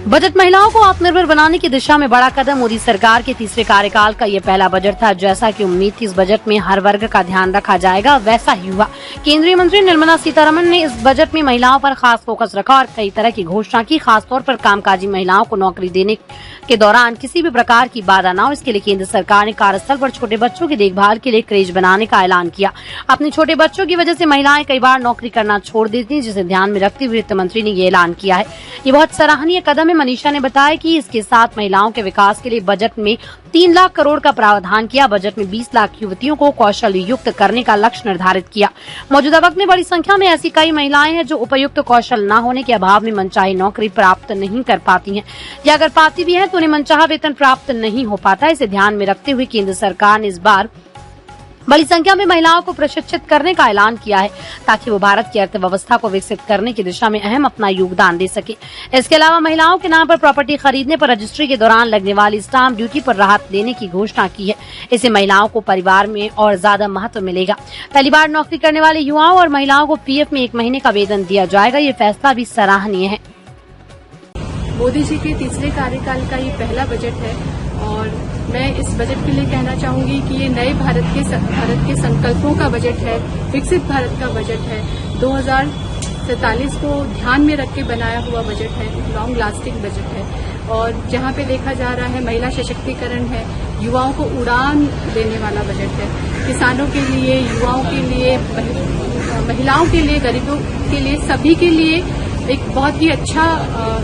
Budget महिलाओं को आत्मनिर्भर बनाने की दिशा में बड़ा कदम। मोदी सरकार के तीसरे कार्यकाल का ये पहला बजट था। जैसा कि उम्मीद थी, इस बजट में हर वर्ग का ध्यान रखा जाएगा, वैसा ही हुआ। केंद्रीय मंत्री निर्मला सीतारमण ने इस बजट में महिलाओं पर खास फोकस रखा और कई तरह की घोषणा की। खासतौर पर कामकाजी महिलाओं को नौकरी देने के दौरान किसी भी प्रकार की बाधा न हो, इसके लिए केंद्र सरकार ने कार्यस्थल पर छोटे बच्चों की देखभाल के लिए क्रेच बनाने का ऐलान किया। अपने छोटे बच्चों की वजह से महिलाएं कई बार नौकरी करना छोड़ देती हैं, जिसे ध्यान में रखते हुए वित्त मंत्री ने ये ऐलान किया है। ये बहुत सराहनीय कदम है। मनीषा ने बताया कि इसके साथ महिलाओं के विकास के लिए बजट में 3 लाख करोड़ का प्रावधान किया। बजट में 20 लाख युवतियों को कौशल युक्त करने का लक्ष्य निर्धारित किया। मौजूदा वक्त में बड़ी संख्या में ऐसी कई महिलाएं हैं जो उपयुक्त कौशल न होने के अभाव में मनचाही नौकरी प्राप्त नहीं कर पाती हैं, या अगर पाती भी हैं तो उन्हें मनचाहा वेतन प्राप्त नहीं हो पाता। इसे ध्यान में रखते हुए केंद्र सरकार ने इस बार बड़ी संख्या में महिलाओं को प्रशिक्षित करने का ऐलान किया है, ताकि वो भारत की अर्थव्यवस्था को विकसित करने की दिशा में अहम अपना योगदान दे सके। इसके अलावा महिलाओं के नाम पर प्रॉपर्टी खरीदने पर रजिस्ट्री के दौरान लगने वाली स्टाम्प ड्यूटी पर राहत देने की घोषणा की है। इससे महिलाओं को परिवार में और ज्यादा महत्व मिलेगा। पहली बार नौकरी करने वाले युवाओं और महिलाओं को पीएफ में 1 महीने का वेतन दिया जाएगा। ये फैसला भी सराहनीय है। मोदी जी के तीसरे कार्यकाल का ये पहला बजट है और मैं इस बजट के लिए कहना चाहूंगी कि ये नए भारत के संकल्पों का बजट है, विकसित भारत का बजट है। 2047 को ध्यान में रख के बनाया हुआ बजट है, लॉन्ग लास्टिंग बजट है और जहां पे देखा जा रहा है महिला सशक्तिकरण है, युवाओं को उड़ान देने वाला बजट है। किसानों के लिए, युवाओं के लिए, महिलाओं के लिए, गरीबों के लिए, सभी के लिए एक बहुत ही अच्छा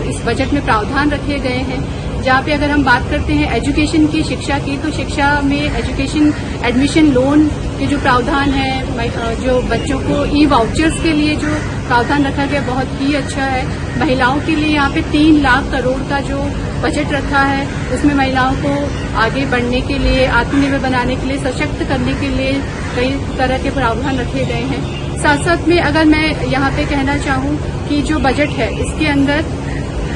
इस बजट में प्रावधान रखे गए हैं। जहाँ पे अगर हम बात करते हैं एजुकेशन की, शिक्षा की, तो शिक्षा में एजुकेशन एडमिशन लोन के जो प्रावधान है, जो बच्चों को ई वाउचर्स के लिए जो प्रावधान रखा गया बहुत ही अच्छा है। महिलाओं के लिए यहाँ पे 3 लाख करोड़ का जो बजट रखा है, उसमें महिलाओं को आगे बढ़ने के लिए, आत्मनिर्भर बनाने के लिए, सशक्त करने के लिए कई तरह के प्रावधान रखे गए हैं। साथ साथ में अगर मैं यहाँ पे कहना चाहूँ कि जो बजट है, इसके अंदर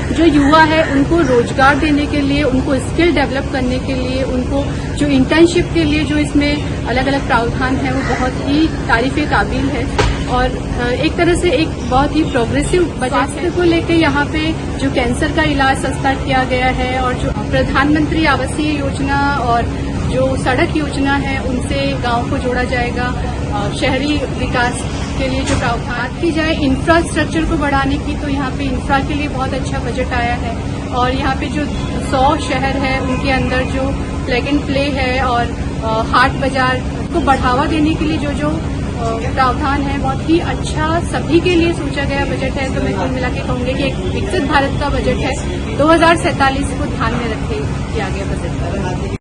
जो युवा है उनको रोजगार देने के लिए, उनको स्किल डेवलप करने के लिए, उनको जो इंटर्नशिप के लिए जो इसमें अलग अलग प्रावधान है, वो बहुत ही तारीफे काबिल है और एक तरह से एक बहुत ही प्रोग्रेसिव बजट को लेकर यहाँ पे जो कैंसर का इलाज सस्ता किया गया है और जो प्रधानमंत्री आवासीय योजना और जो सड़क योजना है, उनसे गांव को जोड़ा जाएगा। शहरी विकास के लिए जो प्रावधान की जाए, इंफ्रास्ट्रक्चर को बढ़ाने की, तो यहाँ पे इंफ्रा के लिए बहुत अच्छा बजट आया है और यहाँ पे जो 100 शहर है उनके अंदर जो प्लग एंड प्ले है और हाट बाजार को बढ़ावा देने के लिए जो जो प्रावधान है, बहुत ही अच्छा सभी के लिए सोचा गया बजट है। तो मैं कुल मिला के कहूंगी कि एक विकसित भारत का बजट है। 2047 को ध्यान में रखे किया गया बजट।